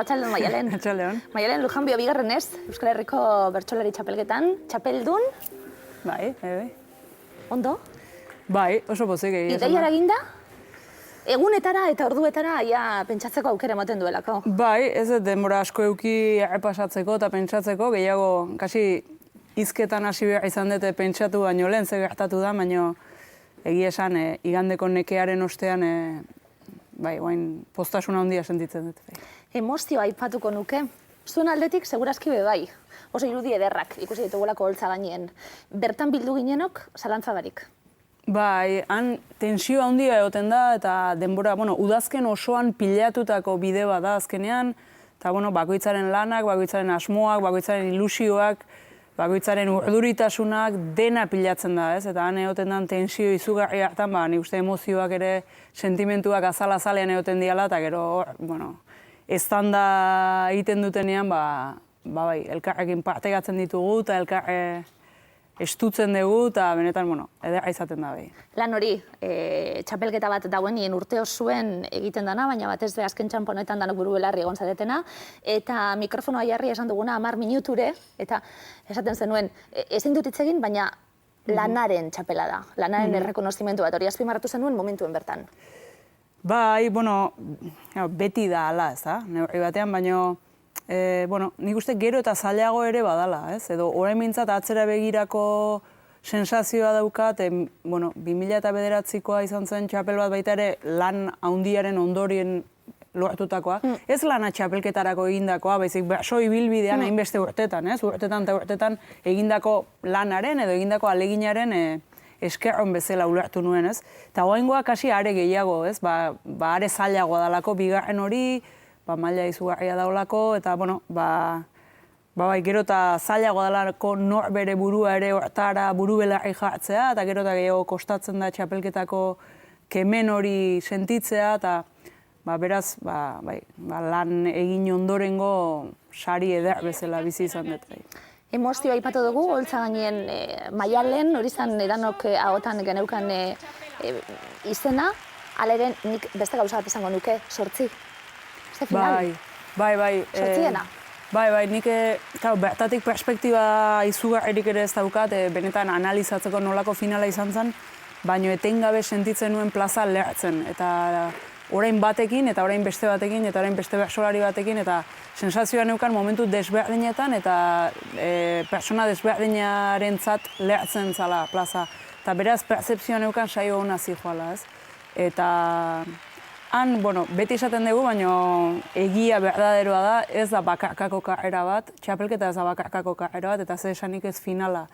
Atxaldeon, Maialen. Atxaldeon. Maialen Lujanbio bigarrenez, Euskal Herriko bertsolari txapelketan, txapeldun. Bai. Ondo? Bai, oso pozik egia esan. Ideiara eginda? Egunetara eta orduetara ja pentsatzeko aukera ematen duelako. Bai, ez dut denbora asko euki errepasatzeko eta pentsatzeko, gehiago, kasi hizketan hasi behar izan dute pentsatu baino lehen, ze gertatu da, baino egia esan, igandeko nekearen ostean, bai, oain postasuna handia sentitzen dut. Bai. Emozioa aipatuko nuke. Zuen aldetik, segurazki be bai. Oso irudi ederrak, ikusi ditugulako holtza gainien. Bertan bildu ginenok, zalantza barik. Bai, han tensio handia egoten da, eta denbora, udazken osoan pilatutako bide bat da azkenean, eta bakoitzaren lanak, bakoitzaren asmoak, bakoitzaren ilusioak, bakoitzaren urduritasunak dena pilatzen da, ez? Eta han egoten dan tensio izugarri hartan, nik uste emozioak ere sentimentuak azal-azalean egoten diala, eta gero, eztanda egiten dutenean, bai, elkarrekin partegatzen ditugu, eta elkarre estutzen dugu, eta benetan, ederra izaten da bai. Lan hori, txapelketa bat dauenien urte zuen egiten dana, baina batez be azken txamponetan danok buru belarri egon zadetena, eta mikrofonoa jarri esan duguna 10 minuture, eta esaten zenuen, ezin dut hitz egin, baina lanaren txapela da, lanaren errekonozimentu bat, hori azpimarratu zenuen momentuen bertan. Bai, beti da ala, ez da, neurri batean, baina nik uste gero eta zailago ere badala, ez? Edo orain mintzat atzera begirako sensazioa daukat, 2009koa izan zen txapel bat baita ere lan handiaren ondorien lortutakoa. Ez lana txapelketarako egindakoa, baizik berso ibilbidean hainbeste urtetan, ez? Urtetan eta urtetan egindako lanaren edo egindako aleginaren eskerron bezala ulertu nuen, ez? Eta oraingoa kasi are gehiago, ez? Are zailagoa dalako bigarren hori, maila izugarria daulako, eta, bai, gero eta zailagoa dalako nor bere burua ere hortara buru belarri jartzea, eta gero eta gehiago kostatzen da txapelketako kemen hori sentitzea, eta, beraz, lan egin ondorengo sari eder bezala bizi izan dut. Emozioa aipatu dugu, holtza gainien Maialen, hori zan edanok ahotan geneukan izena, aleren nik beste gauza bat izango nuke, 8. Bai. Sortziena? Bai, nik bertatik perspektiba izugarririk ere ez daukat, benetan analizatzeko nolako finala izan zen, baina etengabe sentitzen nuen plaza lehertzen. Eta orain batekin, eta orain beste batekin, eta orain beste bertsolari batekin, eta sensazioa neukan momentu desberdinetan, eta persona desberdinarentzat lehertzen zala plaza. Eta beraz, pertzepzioa neukan saio hona zijoala, ez? Eta han, beti esaten dugu, baina egia berdaderoa da, ez da bakarkako karrera bat, txapelketa ez da bakarkako karrera bat, eta ze esanik ez finala.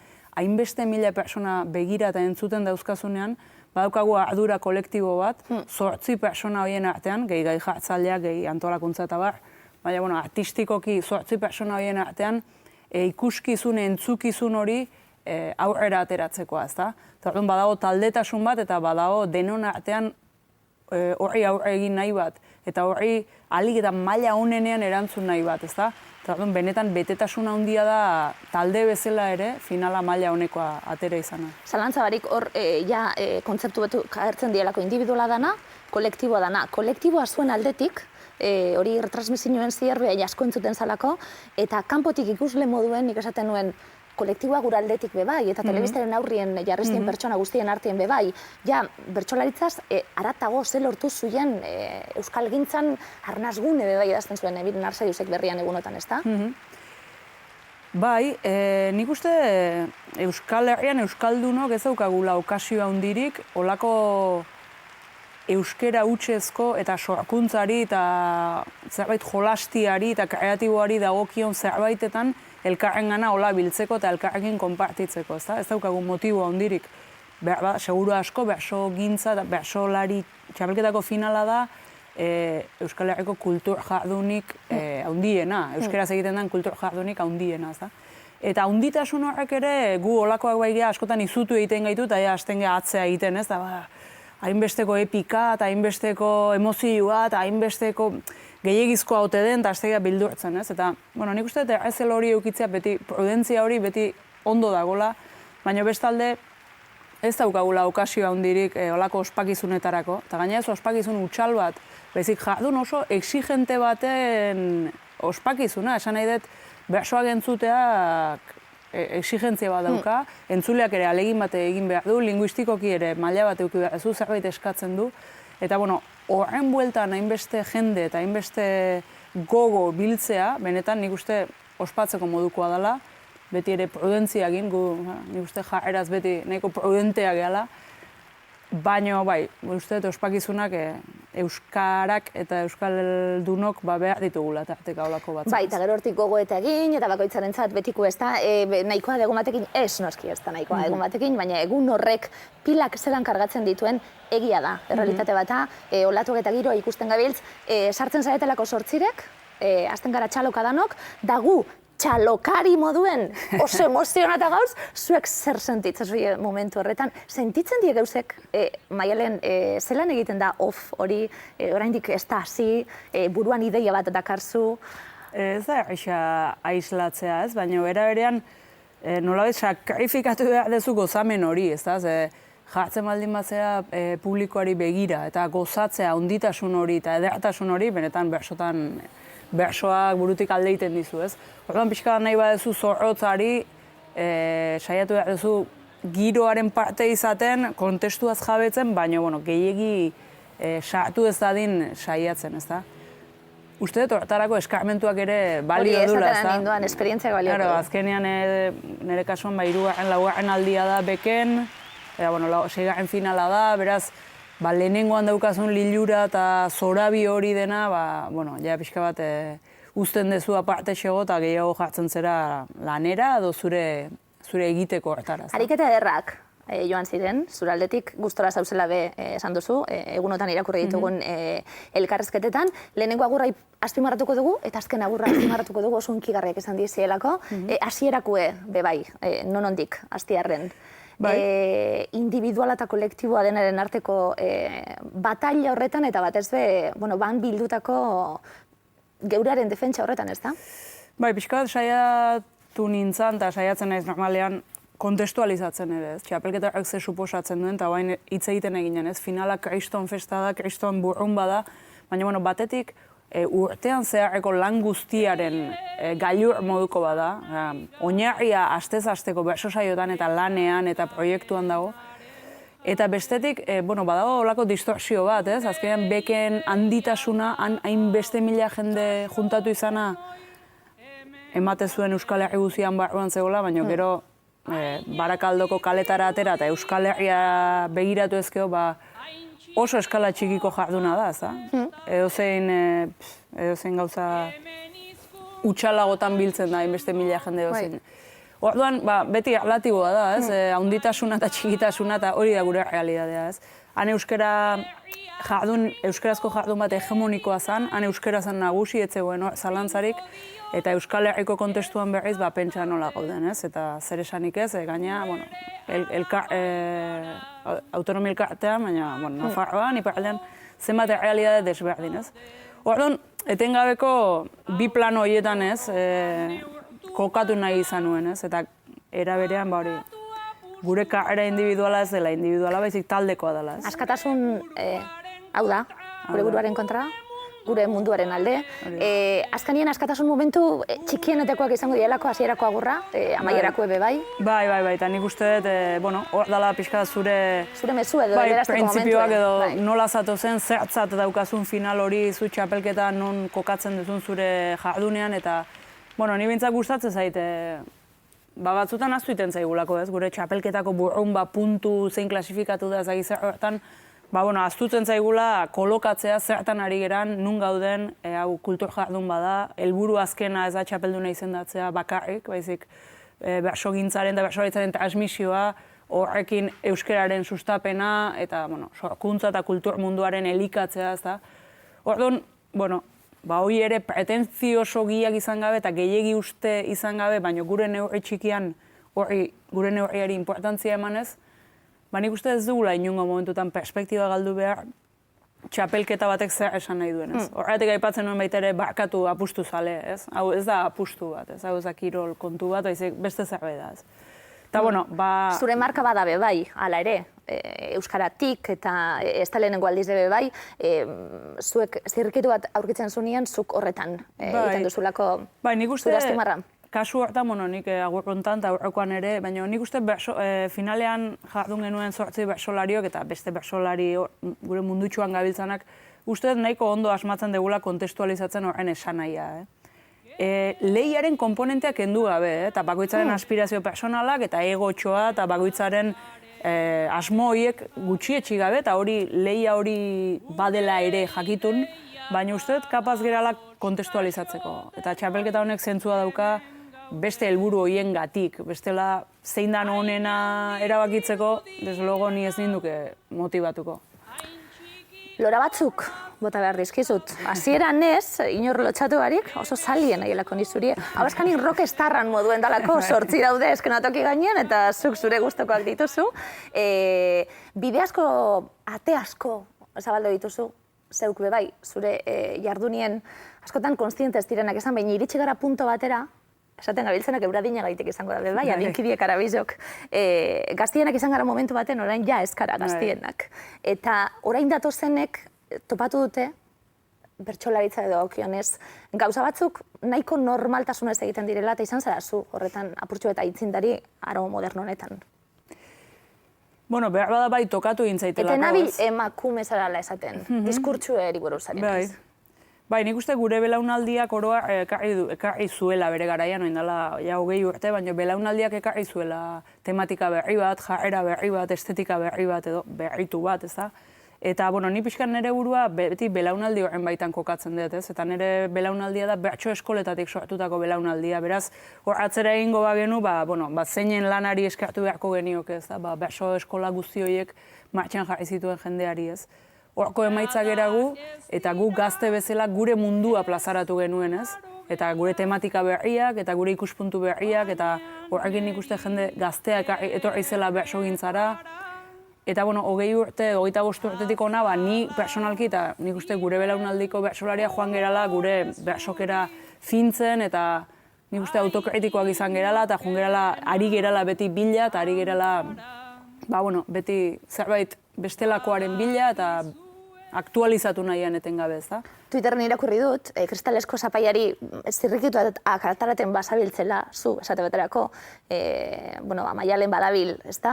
Hainbeste mila persona begira eta entzuten dauzkazunean, badaukagu ardura kolektibo bat, 8 persona horien artean, gehi gai jartzaileak, gehi antolakuntza eta bar, baina, artistikoki 8 persona horien artean, ikuskizun, entzukizun hori aurrera ateratzekoa, ez da? Eta badago taldetasun bat, eta badago denon artean horri aurre egin nahi bat, eta horri alik eta maila honenean erantzun nahi bat, ezta? Eta benetan betetasun handia da talde bezala ere finala maila honekoa atera izana. Zalantza barik hor kontzeptu betu agertzen dielako individuala dana, kolektiboa dana. Kolektiboa zuen aldetik, hori retransmisioen zierbea asko entzuten zalako, eta kanpotik ikusle moduen nik esaten nuen kolektiboa gure aldetik bebai, eta telebistaren aurrien jarriztien pertsona guztien artien bebai. Ja, bertsolaritzaz, aratago ze lortu zuien Euskal Gintzan arnazgune bebai edazten zuen, Biren Arsaiusek berrian egunotan, ez da? Bai, nik uste Euskal Herrian Euskaldunok ez daukagula okazioa handirik, olako euskera hutsezko eta sorkuntzari eta zerbait jolastiari eta kreatiboari dagokion zerbaitetan elkarrengana hola biltzeko eta elkarrekin konpartitzeko, ez da? Ez daukagu motiboa handirik. Seguru asko, berso gintza eta bersolari txapelketako finala da Euskal Herriko kultur jardunik handiena, euskeraz egiten den kultur jardunik handiena, ez da? Eta handitasun horrek ere gu olakoak baigia askotan izutu egiten gaitu eta hasten geha atzea egiten, ez da? Hainbesteko epika eta hainbesteko emozioa eta hainbesteko gehiagizkoa ote den eta aztegia bildurtzen, ez? Eta, nik uste dut errezel hori eukitzea beti, prudentzia hori beti ondo dagola, baina bestalde ez daukagula okazioa handirik olako ospakizunetarako. Eta gainera ez ospakizun utxal bat, baizik jardun oso exigente baten ospakizuna, esan nahi dut, bersoak entzuteak exigentzia bat dauka, entzuleak ere alegin bat egin behar du, linguistikoki ere maila bat eduki behar du, zerbait eskatzen du, eta horren bueltan hainbeste jende eta hainbeste gogo biltzea, benetan nik uste ospatzeko modukoa dela, beti ere prudentzia egin, nik uste jarreraz beti nahiko prudentea gehala, baina bai, uste ospakizunak euskarak eta euskaldunok behar ditugula tarteka olako batzuk. Bai, eta gero hortik gogo eta egin, eta bakoitzarentzat betiko ez da, nahikoa egun batekin, ez noski ez da nahikoa egun batekin, baina egun horrek pilak zelan kargatzen dituen egia da, errealitate bata, olatuak eta giroa ikusten gabiltz, sartzen zaretelako sortzirek, azten gara txaloka danok, da gu txalokari moduen oso emozionata gauz, zuek zer sentitzen zuen momentu horretan. Sentitzen die gauzek, Maialen, zelan egiten da off hori, oraindik ez da hasi, buruan ideia bat dakarzu? Ez da aislatzea ez, baina berean nolabait sakrifikatu behar dezu gozamen hori, ez da? Jartzen baldin batzea publikoari begira eta gozatzea onditasun hori eta edertasun hori, benetan bersoak burutik alde egiten dizu, ez? Orduan pixka bat nahi badezu zorrotzari, saiatu behar duzu giroaren parte izaten, kontestuaz jabetzen, baina, gehiegi sartu ez dadin saiatzen, ez da? Uste dut horretarako eskarmentuak ere balio dula, ez da? Hori esaten ninduan, esperientziak balio dula. Azkenean nire kasuan, hirugarren, laugarren aldia da beken, seigarren finala da, beraz, lehenengoan daukazun lilura eta zorabi hori dena, ja pixka bat uzten dezu aparte xego eta gehiago jartzen zera lanera edo zure egiteko horretara. Ariketa ederrak joan ziren, zure aldetik gustora zauzela be esan duzu, egunotan irakurri ditugun elkarrezketetan. Lehenengo agurra azpimarratuko dugu eta azken agurra azpimarratuko dugu oso hunkigarriak esan dizielako. Hasierakue be bai, nonondik, hastiarren. Individuala eta kolektiboa denaren arteko bataila horretan eta batez be, ban bildutako geuraren defentsa horretan, ez da? Bai, pixka bat saiatu nintzen eta saiatzen naiz normalean kontestualizatzen ere, ez? Txapelketak ze suposatzen duen eta bain hitz egiten eginen, ez? Finala kriston festa da, kriston burrumba da, baina batetik urtean zeharreko lan guztiaren gailur moduko bada, oinarria astez-asteko berso saiotan eta lanean eta proiektuan dago. Eta bestetik, badago olako distorsio bat, ez? Azkenean beken handitasuna, hainbeste mila jende juntatu izana, emate zuen Euskal Herri guzian barruan zegoela, baina gero Barakaldoko kaletara atera eta Euskal Herria begiratu ezkeo, oso eskala txikiko jarduna da, ez da? Edozein gauza utxalagotan biltzen da, hainbeste mila jende edozein. Orduan, beti relatiboa da, ez? Haunditasuna eta txikitasuna eta hori da gure realidadea, ez? Han euskarazko jardun bat hegemonikoa zen, han euskara zen nagusi, etzegoen zalantzarik, eta Euskal Herriko kontestuan berriz, pentsa nola gauden, ez? Eta zer esanik ez, gaina, autonomia elkartean, baina, Nafarroan, iparaldean, zenbat realidade desberdin, ez? Orduan, etengabeko bi plano horietan, ez, kokatu nahi izan nuen, ez? Eta era berean, gure karrera individuala ez dela, individuala baizik taldekoa dela, ez? Askatasun, hau da, gure buruaren kontra, gure munduaren alde. Azkanien askatasun momentu txikienetekoak izango dielako hasierako agurra, amaierako ebe bai? Bai, eta nik uste dut, hor dala pixka zure mezu edo erazteko momentu. Printzipioak edo nola zato zen, zertzat daukazun final hori zu txapelketa non kokatzen duzun zure jardunean, eta, ni bintzak gustatzen zaite, batzutan aztu iten zaigulako, ez, gure txapelketako burrumba puntu zein klasifikatu da ezagizer horretan, aztutzen zaigula kolokatzea zertan ari geran, nun gauden, hau kultur jardun bada, helburu azkena ez da txapelduna izendatzea bakarrik, baizik bersogintzaren eta bersolaritzaren transmisioa, horrekin euskararen sustapena, eta sorkuntza eta kultur munduaren elikatzea, ez da. Orduan, hori ere pretentzioso giak izan gabe eta gehiegi uste izan gabe, baina gure neurri txikian hori gure neurriari importantzia emanez, nik uste ez dugula inungo momentutan perspektiba galdu behar txapelketa batek zer esan nahi duen, ez? Horretik aipatzen nuen baita ere barkatu apustu zale, ez? Hau ez da apustu bat, ez? Hau ez da kirol kontu bat, beste zerbait da, ez? Eta, bueno, ba... Zure marka badabe bai, hala ere, euskaratik eta ez da lehenengo aldiz debe bai, zuek zirrikitu bat aurkitzen zunean, zuk horretan egiten duzulako zure azpimarra. Kasu hartan, nik aurrekontan eta aurrekoan ere, baina nik uste finalean jardun genuen 8 bertsolariok eta beste bertsolari gure mundutxuan gabiltzanak, uste nahiko ondo asmatzen degula kontestualizatzen horren esanahia. Lehiaren komponenteak kendu gabe, eta bakoitzaren aspirazio personalak eta egotxoa eta bakoitzaren asmo horiek gutxietxi gabe, eta hori lehia hori badela ere jakitun, baina uste kapaz gerala kontestualizatzeko. Eta txapelketa honek zentzua dauka beste helburu horien gatik, bestela zein dan honena erabakitzeko, desde luego ni ez ninduke motibatuko. Lora batzuk, bota behar dizkizut. Hasieran ez, inor lotxatu barik, oso salien nahielako nizuri. Hau eskanik rockstarran moduen dalako, 8 daude eskenatoki gainean, eta zuk zure gustokoak dituzu. Bide asko, ate asko, zabaldo dituzu, zeuk bebai, zure jardunien askotan konstiente ez direnak esan, baina iritsi gara punto batera, esaten gabiltzenak euradina gaitik izango da, bai, adinkidiek arabizok. Gaztienak izan gara momentu baten, orain ja eskara gaztienak. Eta orain datozenek topatu dute, bertsolaritza edo okionez, gauza batzuk nahiko normaltasunez egiten direla, eta izan zara zu horretan apurtxu eta itzindari aro moderno honetan. Bueno, behar bada bai tokatu egintzaitelako, ez? Eta nabil emakume zarala esaten, diskurtsu eri buruzaren. Bai, nik uste gure belaunaldiak oroa ekarri zuela bere garaian, oin dela ja 20 urte, baina belaunaldiak ekarri zuela tematika berri bat, jarrera berri bat, estetika berri bat edo berritu bat, ez da? Eta, bueno, ni pixkan nire burua beti belaunaldi horren baitan kokatzen dut, ez? Eta nire belaunaldia da bertso eskoletatik sortutako belaunaldia. Beraz, hor atzera egingo bagenu, zeinen lanari eskartu beharko geniok, ez da? Bertso eskola guzti horiek martxan jarri zituen jendeari, ez? Horko emaitzak eragu, eta gu gazte bezala gure mundua plazaratu genuen, ez? Eta gure tematika berriak, eta gure ikuspuntu berriak, eta horrekin ikuste jende gazteak etorri zela bertso gintzara. Eta, 20 urte, 25 urtetik ona, ni personalki, eta nik uste gure belaunaldiko bertsolaria joan gerala, gure bertsokera fintzen, eta nik uste autokritikoak izan gerala, eta joan gerala, ari gerala beti bila, eta ari gerala, beti zerbait bestelakoaren bila, eta aktualizatu nahian etengabe, ez da? Twitterren irakurri dut, kristalesko zapaiari zirrikitu ataraten basabiltzela, zu, esate baterako, Maialen badabil, ez da?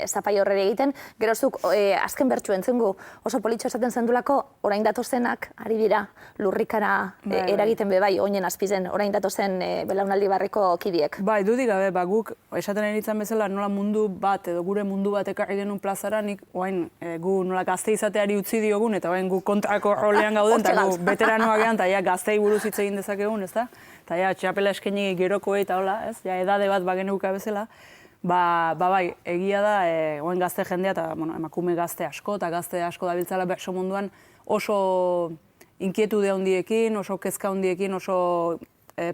Zapai horre egiten, gerozuk azken bertsu entzungu oso politxo esaten zendulako, orain datozenak, ari dira, lurrikara eragiten bebai, oinen azpizen, orain datozen belaunaldi barriko kidiek. Bai, dudik gabe, guk esaten eritzen bezala nola mundu bat, edo gure mundu bat ekarri genuen plazara, nik gu nola gazte izateari utzi diogun, eta gu kontrako rolean gauden, eta gu veteranoak egan, eta gaztei buruz hitz egin dezakegun, ez da? Eta txapela eskaini geroko eta hola, ez? Edade bat bagenuka bezala. Bai, egia da, oen gazte jendea, eta emakume gazte asko, eta gazte asko dabiltzala bertso munduan oso inkietude handiekin, oso kezka handiekin, oso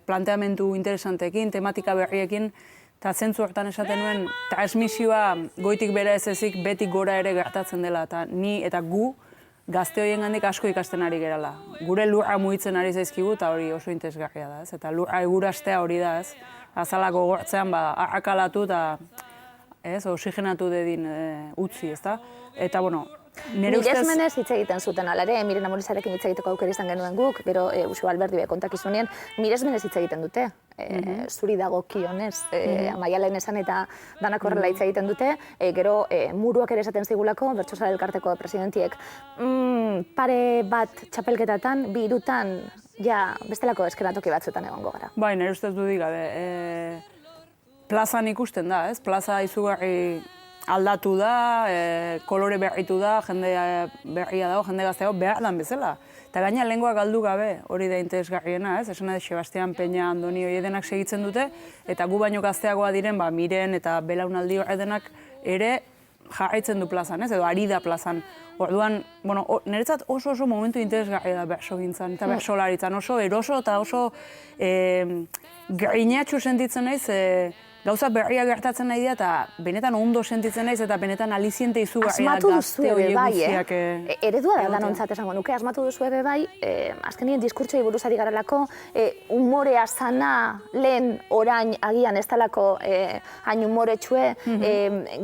planteamendu interesanteekin, tematika berriekin, eta zentzu hortan esaten nuen, transmisioa goitik bera ez ezik betik gora ere gertatzen dela, eta ni eta gu gazte horien gandik asko ikasten ari gerala. Gure lurra mugitzen ari zaizkigu, eta hori oso interesgarria da, ez? Eta lurra egurastea hori da, ez? Azalako gortzean, arrakalatu eta oxigenatu dedin utzi, ez da? Eta, Miresmenez hitz egiten zuten alare, Miren Amorizarekin hitz egiteko aukera izan genuen guk, gero Uxu Alberdi kontakizunien, miresmenez hitz egiten dute, zuri dagokionez, Maialen esan eta danak horrela hitz egiten dute, gero muruak ere esaten zigulako, Bertsozale Elkarteko presidentiek, pare bat txapelketatan, bi hirutan, bestelako eskenatoki batzuetan egongo gara. Bai, nire ustez dudik gabe, plazan ikusten da, ez? Plaza izugarri aldatu da, kolore berritu da, jende berria dago, jende gazteago behar dan bezala. Eta gaina lehengoa galdu gabe, hori da interesgarriena, ez? Esan edo Sebastian Peña, Andoni hori edenak segitzen dute, eta gu baino gazteagoa diren, Miren eta belaunaldi hori edenak ere jarraitzen du plazan, ez? Edo ari da plazan. Orduan, niretzat oso momentu interesgarria da bertso gintzan, eta bertsolaritzan oso eroso eta oso grinatxu sentitzen naiz, gauza berria gertatzen nahi dira, eta benetan ondo sentitzen naiz, eta benetan aliziente izugarria Asmatu gazte duzue horiek bai, guztiak. Eredua da danontzat esango nuke, asmatu duzue bai, azkenien diskurtsoi buruz ari garelako, umorea sana lehen orain agian ez talako hain umoretsue,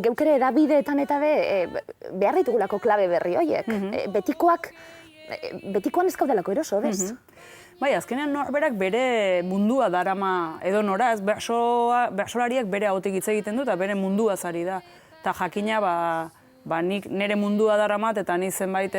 geukere edabideetan eta behar ditugulako klabe berri horiek. Betikoan ez kaudelako eroso, bez? Bai, azkenean norberak bere mundua darama edo nora, ez bertsolariak bere ahotik hitz egiten du eta bere mundua zari da. Eta jakina, nik nire mundua daramat eta ni zenbait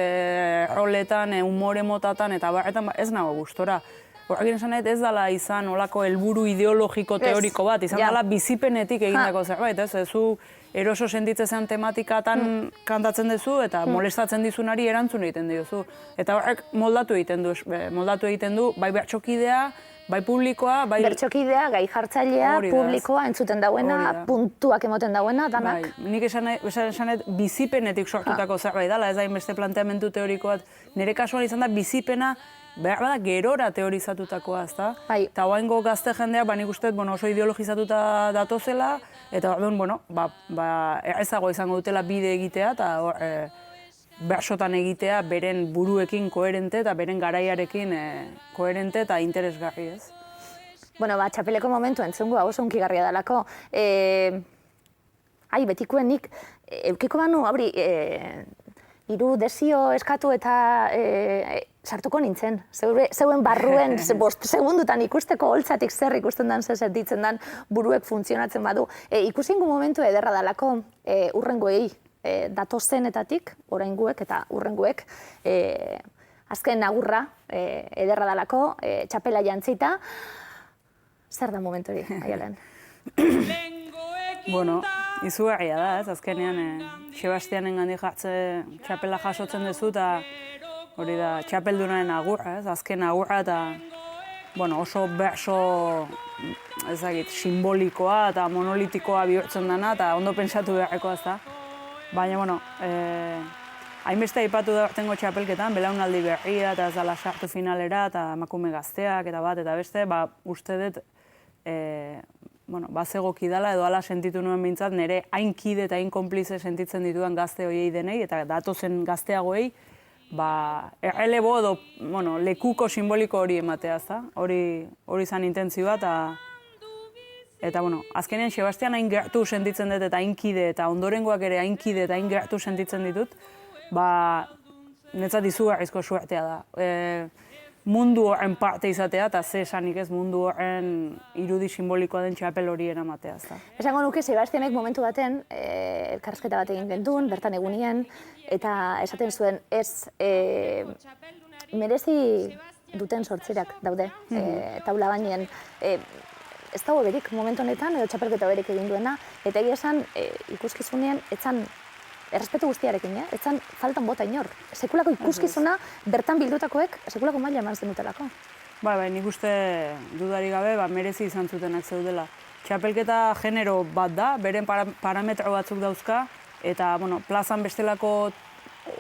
roletan, umore motatan eta barretan ez nago gustora. Horrekin esan nahi, ez dela izan olako helburu ideologiko teoriko bat, izan dela bizipenetik egindako zerbait, ez? Zu eroso sentitzen tematikatan kantatzen duzu eta molestatzen dizunari erantzun egiten diozu. Eta horrek moldatu egiten du, bai bertxokidea, bai publikoa, bai... Bertxokidea, gai jartzailea, publikoa, entzuten dauena, puntuak emoten dauena, danak. Nik esan nahi, bizipenetik sortutako zerbait dela, ez da inbeste planteamendu teoriko bat. Nire kasuan izan da, bizipena behar bada gerora teorizatutakoa, ezta? Eta oaingo gazte jendea, nik uste oso ideologizatuta datozela, eta errezago izango dutela bide egitea, eta bersotan egitea beren buruekin koherente eta beren garaiarekin koherente eta interesgarri, ez? Txapeleko momentu entzungo oso hunkigarria dalako. Betikoen nik, eukiko banu, hiru desio eskatu eta sartuko nintzen. Zeuen barruen, bost segundutan ikusteko holtzatik zer ikusten dan, zer sentitzen dan, buruek funtzionatzen badu. Ikusingu momentu ederra dalako urrengoei datozenetatik, orainguek eta urrenguek, azken agurra ederra dalako, txapela jantzita. Zer da momentu hori, Aialen? Izugarria da, ez, azkenean Sebastianen gandik txapela jasotzen duzu eta hori da txapeldunaren agurra, ez, azken agurra eta oso berso simbolikoa eta monolitikoa bihurtzen dena eta ondo pentsatu beharrekoa ez da. Baina, hainbeste aipatu da tengo txapelketan, belaunaldi berria eta ez dela sartu finalera eta emakume gazteak eta bat eta beste, uste dut bazegoki dela edo ala sentitu nuen behintzat, nire hain kide eta hain konplize sentitzen ditudan gazte horiei denei eta datozen gazteagoei, errelebo edo lekuko simboliko hori ematea, ezta? Hori izan intentzioa eta azkenean Sebastian hain gertu sentitzen dut eta hain kide eta ondorengoak ere hain kide eta hain gertu sentitzen ditut, netzat izugarrizko suertea da. Mundu horren parte izatea, eta ze esanik ez mundu horren irudi simbolikoa den txapel horien ematea. Esango nuke, Sebastianek momentu baten, elkarrizketa bat egin gentuen, bertan egunien, eta esaten zuen ez merezi duten sortzirak daude, taula bainien. Ez dago berik momentu honetan, edo txapelketa berik egin duena, eta egia esan ikuskizunean, etzan errespetu guztiarekin, etzan faltan bota inor. Sekulako ikuskizuna bertan bildutakoek sekulako maila eman zenutelako. Nik uste dudari gabe merezi izan zutenak zeudela. Txapelketa genero bat da, beren parametro batzuk dauzka, eta plazan bestelako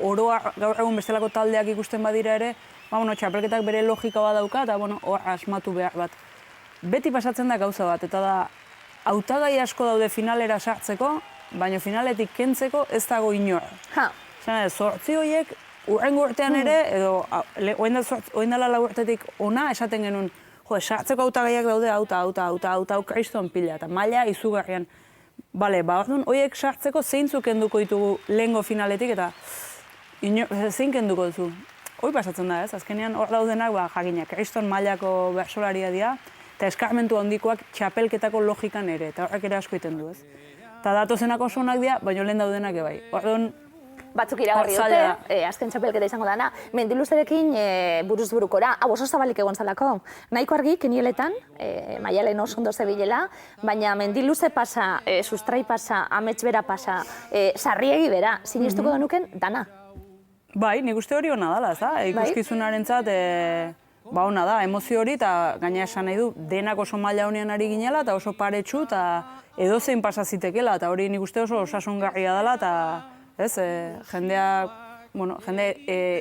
gaur egun bestelako taldeak ikusten badira ere, txapelketak bere logika bat dauka, eta hor asmatu behar bat. Beti pasatzen da gauza bat, eta da hautagai asko daude finalera sartzeko, baina finaletik kentzeko ez dago inor. Zortzi horiek, urrengo urtean ere, edo oindala lau urtetik ona esaten genuen, sartzeko hautagaiak daude, hau kriston pila, eta maila izugarrian. Horiek sartzeko zeintzuk kenduko ditugu lehengo finaletik, eta zein kenduko duzu. Hoi pasatzen da ez, azkenean hor daudenak jakina, kriston mailako bersolaria dira, eta eskarmentu handikoak txapelketako logikan ere, eta horrek ere asko egiten du ez. Eta datozenak oso onak dira, baina lehen daudenak ebai. Batzuk iragarri dute, azken txapelketa izango dana, Mendiluzerekin buruz burukora, hau oso zabalik egon zalako. Nahiko argi, kenieletan, Maialen oso ondo zebilela, baina Mendiluze pasa, Sustrai pasa, Amets bera pasa, Sarriegi bera, sinistuko denuken dana. Nik uste hori hona dela, ez da? Ikuskizunarentzat ona da, emozio hori, eta gaina esan nahi du, denak oso maila honean ari ginela, eta oso paretsu, eta edozein pasa zitekela, eta hori nik uste oso osasungarria dela, eta jende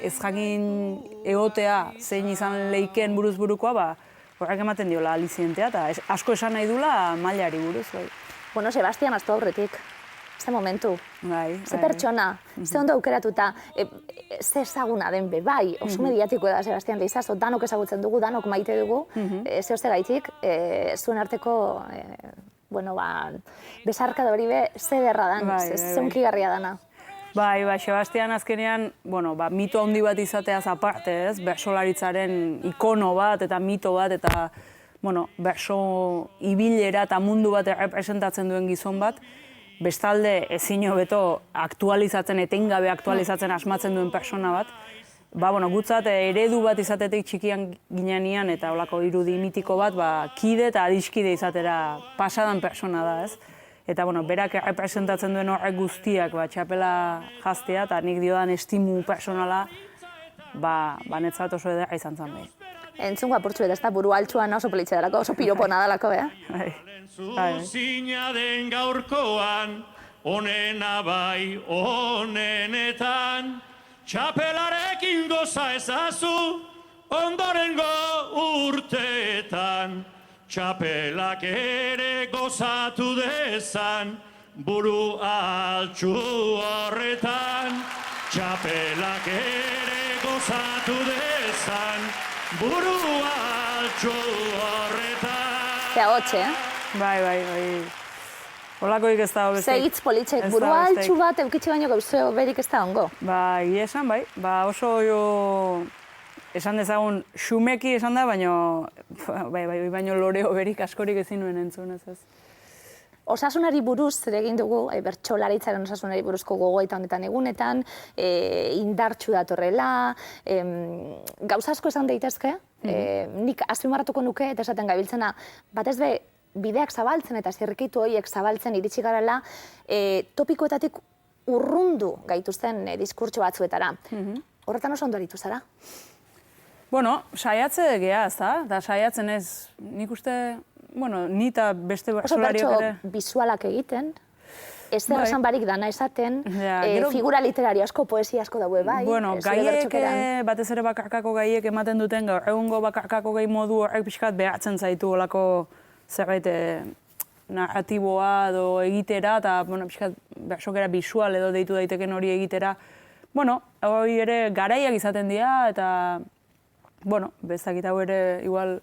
ez jakin egotea zein izan leiken buruz burukoa, horrek ematen diola alizientea, eta asko esan nahi dula mailari buruz. Bueno, Sebastian astu aurretik. Ze momentu. Bai, Ze pertsona, ze ondo aukeratuta, ze ezaguna den be, bai, oso mediatiko da Sebastian Leizazo, danok ezagutzen dugu, danok maite dugu, ze gaitik, zuen arteko, bueno, ba, besarkada hori be, ze derra dan, ze hunkigarria dana. Bai, Sebastian azkenean, bueno, ba, mito handi bat izateaz aparte, ez? Bertsolaritzaren ikono bat eta mito bat eta, bueno, bertso ibilera eta mundu bat representatzen duen gizon bat, bestalde ezin hobeto aktualizatzen, etengabe aktualizatzen asmatzen duen persona bat. Ba, bueno, gutzat eredu bat izatetik txikian ginean eta olako irudi mitiko bat, ba, kide eta adiskide izatera pasadan persona da, ez? Eta, bueno, berak representatzen duen horrek guztiak, ba, txapela jaztea, eta nik diodan estimu personala, ba, netzat oso edera izan zen behi. Entzungo apurtzu ez da buru altxuan oso politxe delako, oso piropona delako, Zuzina den gaurkoan, onena bai onenetan, txapelarekin goza ezazu, ondorengo urteetan, txapelak ere gozatu dezan, buru altxu horretan, txapelak ere gozatu dezan, buru altxu horretan. Zea hotxe, Bai. Olakoik ez da beste. Ze hitz politxek, buru altxu bat eukitxe baino gauze berik ez da ongo. Ba, egia esan, bai. Ba, oso esan dezagun, xumeki esan da, baino loreo berik askorik ezin nuen entzun, ez. Osasunari buruz zer egin dugu, bertsolaritzaren osasunari buruzko gogoeta honetan egunetan, indartsu datorrela, gauza asko esan daitezke, nik azpimarratuko nuke eta esaten gabiltzena, batez be bideak zabaltzen eta zirrikitu horiek zabaltzen iritsi garela, topikoetatik urrundu gaituzten diskurtso batzuetara. Horretan oso ondo aritu zara? Bueno, saiatze geha, ez da? Da saiatzen ez, nik uste, bueno, ni eta beste bertsolariok ere. Oso bisualak egiten, ez zer esan barik dana esaten, figura literario asko, poesia asko daue bai. Bueno, gaiek, batez ere bakarkako gaiek ematen duten, gaur egungo bakarkako gai modu horrek pixkat behatzen zaitu olako zerbait narratiboa edo egitera, eta pixkat bersokera bisual edo deitu daiteken hori egitera. Bueno, hori ere garaiak izaten dira, eta bueno, bezakit hau ere igual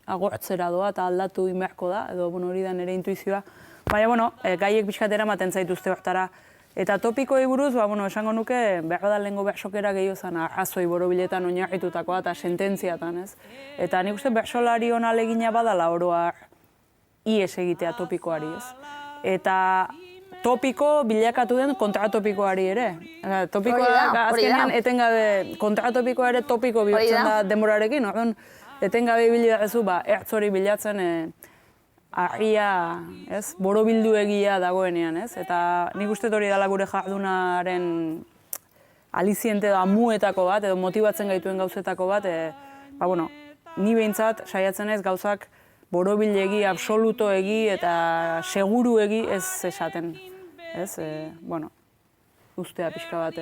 agortzera doa eta aldatu inberko da, edo hori da nire intuizioa. Baina, bueno, gaiek pixkatera ematen zaituzte hortara. Eta topikoei buruz, esango nuke, behar da lehengo bersokera gehiago zen arrazoi borobiletan oinarritutakoa eta sententziatan, ez? Eta nik uste bersolari hona alegina badala oroa ies egitea topikoari, ez? Eta topiko bilakatu den kontratopikoari ere. Topikoa azkenean etengabe kontratopikoa ere topiko bihurtzen da denborarekin. Etengabe ibili da gezu, ertz hori bilatzen argia, ez? Borobildu egia dagoenean, ez? Eta nik uste hori dela gure jardunaren aliziente da muetako bat, edo motibatzen gaituen gauzetako bat, ni behintzat saiatzen ez gauzak borobilegi, absolutoegi eta seguruegi ez esaten. Ez, ustea pixka bat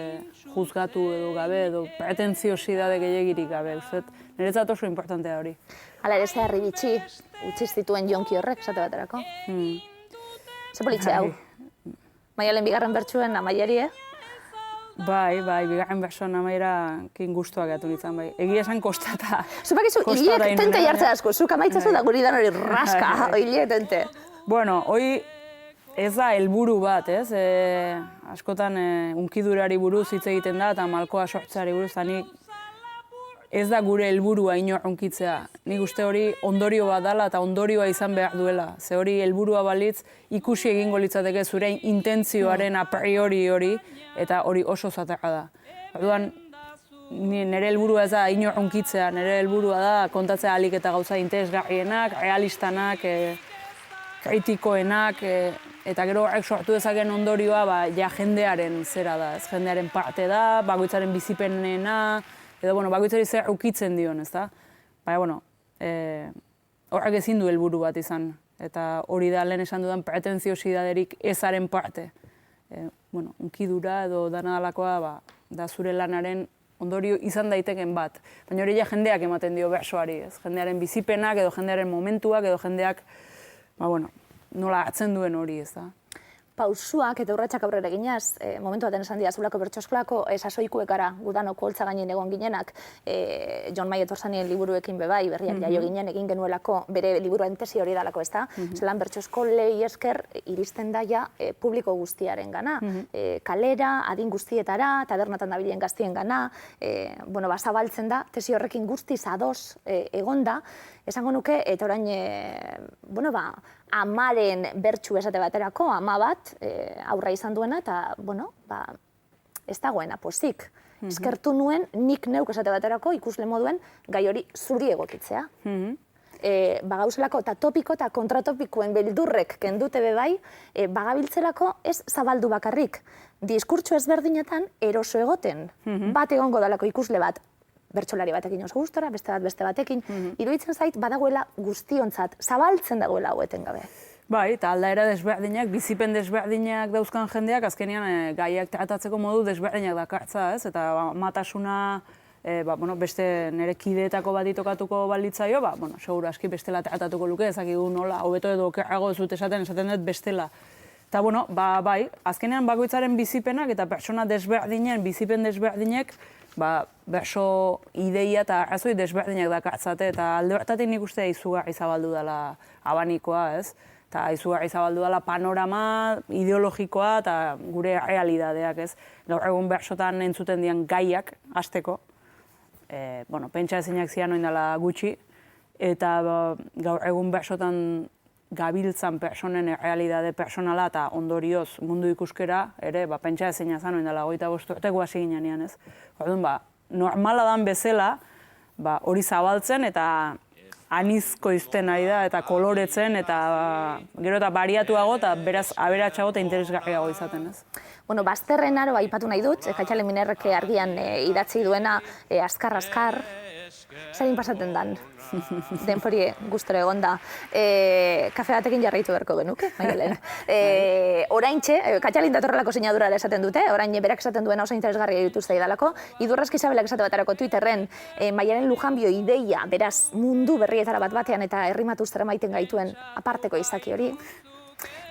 juzgatu edo gabe, edo pretentziosidade gehiagirik gabe, uste. Niretzat oso importantea hori. Hala ere zeharri bitxi, utziz dituen jonki horrek, esate baterako. Ze politxe hau? Maialen bigarren bertsuen amaiari, Bai, bigarren bertsoan amaiera kin gustuak gatu nintzen, bai. Egia esan kostata. Zupakizu, hiliek tente jartzen asko, zuk amaitzazu da guri dan hori raska, hiliek tente. Bueno, hoi ez da helburu bat, ez? Askotan unkidurari buruz hitz egiten da eta malkoa sortzeari buruz, eta nik ez da gure helburua inor unkitzea. Nik uste hori ondorio bat dela eta ondorioa izan behar duela. Ze hori helburua balitz ikusi egingo litzateke zure intentzioaren a priori hori, eta hori oso zatarra da. Orduan, nire helburua ez da inor unkitzea, nire helburua da kontatzea ahalik eta gauza interesgarrienak, realistanak, kritikoenak, eta gero horrek sortu dezaken ondorioa jendearen zera da, ez jendearen parte da, bakoitzaren bizipenena, edo bakoitzari zer ukitzen dion, ez da? Baina, horrek ezin du helburu bat izan, eta hori da lehen esan dudan pretenziosidaderik ezaren parte. Unkidura edo danadalakoa da zure lanaren ondorio izan daiteken bat. Baina hori jendeak ematen dio bersoari, ez? Jendearen bizipenak edo jendearen momentuak edo jendeak nola hartzen duen hori, ez da. Pausuak eta urratsak aurrera eginaz, momentu baten esan didazulako bertso-eskolako sasoikuek gara gudanoko holtza gainen egon ginenak, Jon Maiet Orzanien liburuekin bebai, berriak jaio ginen egin genuelako, bere liburuaren tesi hori dalako, ez da? Zelan bertso-eskolei esker iristen daia publiko guztiaren gana, kalera, adin guztietara, tabernatan dabilen gaztien gana, zabaltzen da, tesi horrekin guztiz ados egonda, esango nuke, eta orain, amaren bertsu esate baterako, ama bat, aurra izan duena, eta, ez dagoena pozik. Eskertu nuen, nik neuk esate baterako, ikusle moduen, gai hori zuri egokitzea. Bagauzelako, eta topiko eta kontratopikoen beldurrek kendute bebai, bagabiltzelako ez zabaldu bakarrik. Diskurtso ezberdinetan eroso egoten. Bat egongo dalako ikusle bat, bertsolari batekin oso gustora, beste batekin, iruditzen zait badagoela guztiontzat, zabaltzen dagoela haueten gabe. Bai, eta aldaera desberdinak, bizipen desberdinak dauzkan jendeak, azkenean gaiak tratatzeko modu desberdinak dakartza, ez? Eta matasuna, beste nire kideetako bat ditokatuko balitzaio, seguru aski bestela tratatuko luke, ezakigu nola, hobeto edo okerrago ez dut esaten dut bestela. Eta, bai, azkenean bakoitzaren bizipenak eta pertsona desberdinen, bizipen desberdinek, berso ideia eta arrazoi desberdinak dakartzate, eta alde horretatik nik uste izugarri zabaldu dela abanikoa, ez? Eta izugarri zabaldu dela panorama ideologikoa eta gure realidadeak, ez? Gaur egun bersotan entzuten dian gaiak, hasteko, pentsa ezinak zian oin dela gutxi, eta gaur egun bersotan gabiltzan personen realidade personala eta ondorioz mundu ikuskera, ere, pentsa ezina zan oin dela 25 urteko hasi ginean, ez? Orduan, normala dan bezala, hori zabaltzen eta anizko izten ari da, eta koloretzen, eta gero eta bariatuago, eta beraz aberatsago eta interesgarriago izaten, ez? Bazterren aroa aipatu nahi dut, Kaitxale Minerrek argian idatzi duena azkar-azkar, zain pasaten dan, denpori gustora egon da. Kafe batekin jarraitu beharko genuke, Maialen. Oraintxe, Kaitxalin datorrelako sinadura esaten dute, orain berak esaten duena oso interesgarria dituz zaidalako, Idurrazki Isabelak esate baterako Twitterren, Maialen Lujanbio ideia, beraz mundu berrietara bat batean eta herrimatu zera maiten gaituen aparteko izaki hori.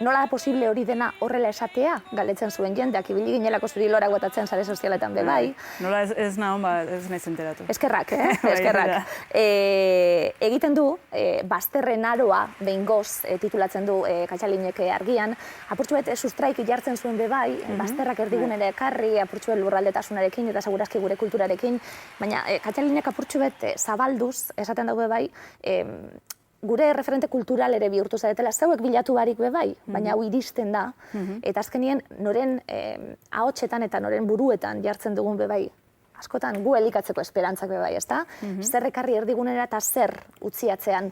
Nola da posible hori dena horrela esatea, galetzen zuen jendeak, ibili ginelako zuri lora guatatzen sare sozialetan bebai. Nola ez nahon, ez nahiz enteratu. Eskerrak, eskerrak. Egiten du, bazterren aroa, behingoz titulatzen du Kaitxalinek argian, apurtxuet sustraik jartzen zuen bebai, bazterrak erdigunera ekarri, apurtxuet lurraldetasunarekin eta segurazki gure kulturarekin, baina Kaitxalinek apurtxuet zabalduz, esaten dugu bebai, gure referente kultural ere bihurtu zaretela, zeuek bilatu barik bebai, baina hau iristen da, eta azkenien noren ahotsetan eta noren buruetan jartzen dugun bebai, askotan gu elikatzeko esperantzak bebai, ezta? Zer ekarri erdigunera eta zer utziatzean,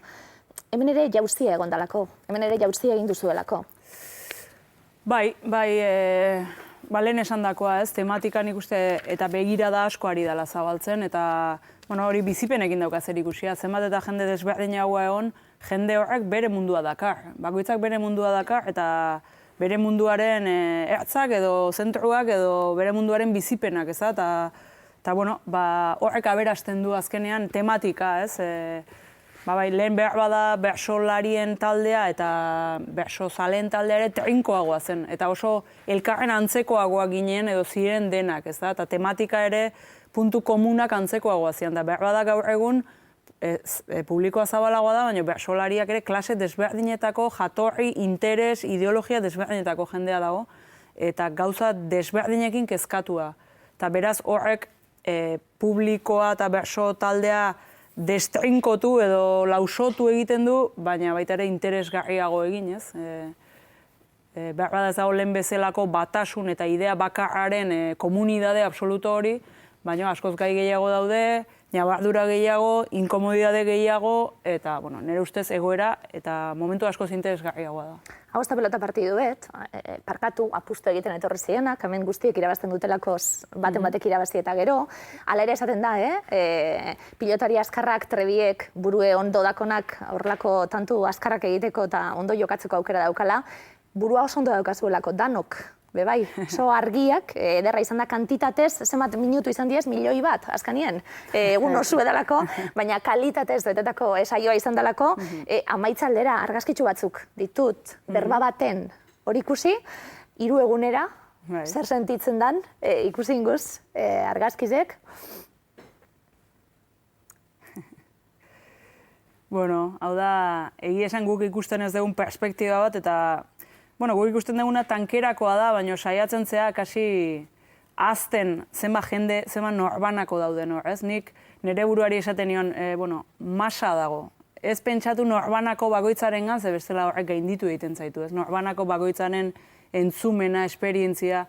hemen ere jauzia egon dalako, hemen ere jauzia egin duzuelako. Bai, lehen esandakoa, ez, tematikan ikuste eta begirada asko ari dela zabaltzen, eta hori bizipenekin dauka zer ikusia, zenbat eta jende desberdinagoa egon, jende horrek bere mundua dakar. Bakoitzak bere mundua dakar, eta bere munduaren ertzak edo zentruak edo bere munduaren bizipenak, ez da? Eta horrek aberasten du azkenean tematika, ez? Lehen behar bada bersolarien taldea eta bersozaleen taldea ere trinkoagoa zen, eta oso elkarren antzekoagoa ginen edo ziren denak, ez da? Eta tematika ere puntu komunak antzekoagoa zian, da behar bada gaur egun publikoa zabalagoa da, baina bersolariak ere klase desberdinetako jatorri, interes, ideologia desberdinetako jendea dago, eta gauza desberdinekin kezkatua. Eta beraz horrek publikoa eta berso taldea destrinkotu edo lausotu egiten du, baina baita ere interesgarriago egin, ez? Behar bada ez dago lehen bezalako batasun eta idea bakarraren komunidade absoluto hori, baina askoz gai gehiago daude, ñabardura gehiago, inkomodidade gehiago, eta nire ustez egoera eta momentu askoz interesgarriagoa da. Hau ez da pelota partidu bet, parkatu apustu egiten etorri zienak, hemen guztiek irabazten dutelako baten batek irabazi eta gero. Hala ere esaten da, pilotari azkarrak, trebiek, burue ondo dakonak, horrelako tantu azkarrak egiteko eta ondo jokatzeko aukera daukala, burua oso ondo daukazuelako danok Bebai, oso argiak, ederra izan da kantitatez, zenbat minutu izan diez, 1.000.000 askanien, egun oso edalako, baina kalitatez betetako saioa izan dalako, amaitzaldera argazkitxu batzuk ditut, berba baten hori ikusi, 3 egunera, zer sentitzen dan, ikusi inguz, argazkizek. Bueno, hau da, egia esan guk ikusten ez dugun perspektiba bat, eta guk ikusten duguna tankerakoa da, baina saiatzen zea kasi azten zenbat jende, zenbat norbanako dauden hor, ez? Nik nire buruari esaten nion, masa dago. Ez pentsatu norbanako bakoitzaren gan, ze bestela horrek gainditu egiten zaitu, ez? Norbanako bakoitzaren entzumena, esperientzia,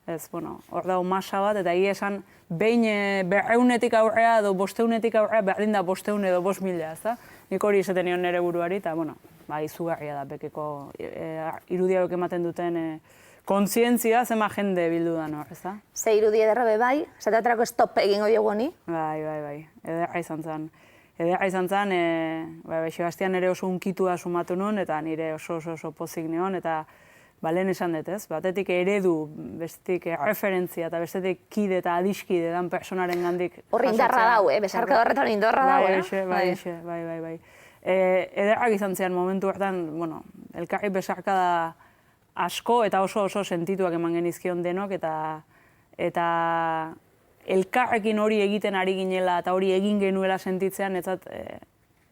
ez, hor dago masa bat, eta egia esan behin 200-etik aurrea edo 500-etik aurrea berdin da 500 edo 5.000, ez da? Nik hori esaten nion nire buruari, eta, izugarria da, bekeko irudiak ematen duten kontzientzia, zema jende bildu da hor, ez da? Ze irudi ederra bai, zateaterako stop egingo diogu honi? Bai, ederra izan zen. Ederra izan zen, Sebastian ere oso unkitua sumatu nuen, eta nire oso pozik neon, eta lehen esan dut, ez? Batetik eredu, bestetik referentzia, eta bestetik kide eta adiskide dan personaren gandik. Horri indarra dau, besarka horretan indarra dau, Bai. Ederrak izan zean momentu hartan, elkarri besarkada asko eta oso sentituak eman genizkion denok, eta elkarrekin hori egiten ari ginela eta hori egin genuela sentitzean, etzat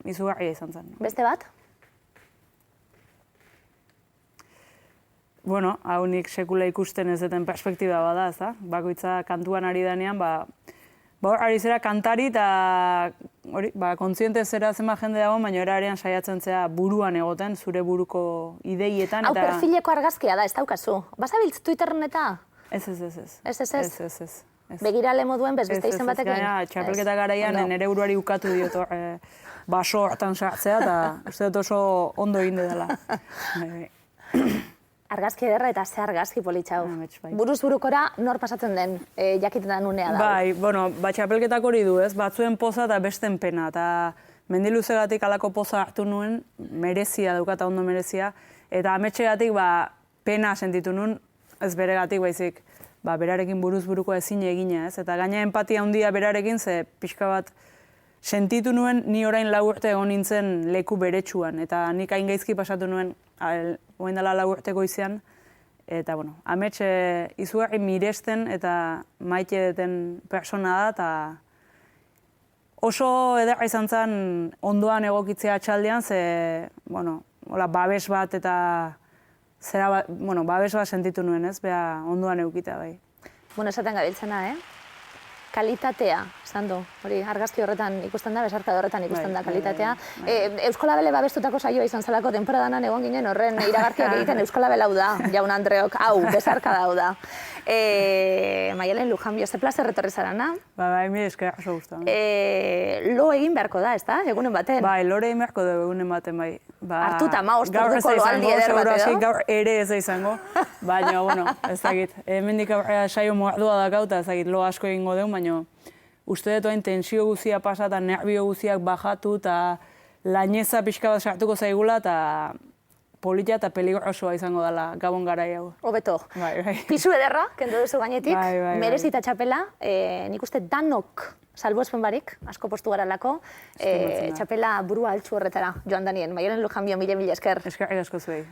izugarria izan zen. Beste bat? Hau nik sekula ikusten ez duten perspektiba bada, ez da? Bakoitza kantuan ari danean, ari zera kantari eta kontziente zera zenba jende dago, baina erarean saiatzen zera buruan egoten, zure buruko ideietan. Hau perfileko argazkia da, ez daukazu. Basabiltz Twitterren eta? Ez. Begirale moduen beste izen batekin? Ez, txapelketa garaian nire buruari ukatu diot baso hartan sartzea, eta uste dut oso ondo egin dela. Argazki ederra eta ze argazki politxau. Buruz burukora nor pasatzen den jakiten da nunea da. Bai, txapelketak hori du, ez? Batzuen poza eta besten pena. Eta mendiluzegatik alako poza hartu nuen, merezia daukata ondo merezia. Eta ametxegatik pena sentitu nuen, ez beregatik baizik, berarekin buruz buruko ezin egina, ez? Eta gaina empatia handia berarekin, ze pixka bat sentitu nuen ni orain 4 urte egon nintzen leku beretsuan. Eta nik hain gaizki pasatu nuen, oen dela 4 urte goizean, eta, amets izugarri miresten eta maite deten persona da, eta oso ederra izan zen ondoan egokitzea atxaldean, ze, babes bat eta babes bat sentitu nuen, ez, beha ondoan eukita, bai. Esaten gabiltzena, kalitatea, esan du, hori argazki horretan ikusten da, besarka horretan ikusten da kalitatea. Euskolabele babestutako saioa izan zelako temporadanan egon ginen horren iragarkiak egiten Euskolabel hau da, jaun Andreok, hau, besarka hau da. Maialen Lujanbio, ze plazer retorri zarana? Bai, mi esker oso guztan. Lo egin beharko da, ez da, egunen baten? Bai, lore egin beharko da egunen baten, bai. Hartuta, orduko loaldi eder bat edo? Gaur ere ez da izango, baina, ez dakit, hemendik aurrera saio moardua dakau, eta ez dakit, lo asko egingo deun, baina uste dut hain tensio guzia pasa eta nervio guziak bajatu eta laineza pixka bat sartuko zaigula eta politia eta peligrosoa izango dela gabon garai hau. Hobeto. Bai. Pisu ederra, kendu duzu gainetik, merezita txapela, nik uste danok salbuespen barik, asko postu garalako, txapela burua altxu horretara joan danien. Maialen Lujanbio, mila esker. Eskerrik asko zuei.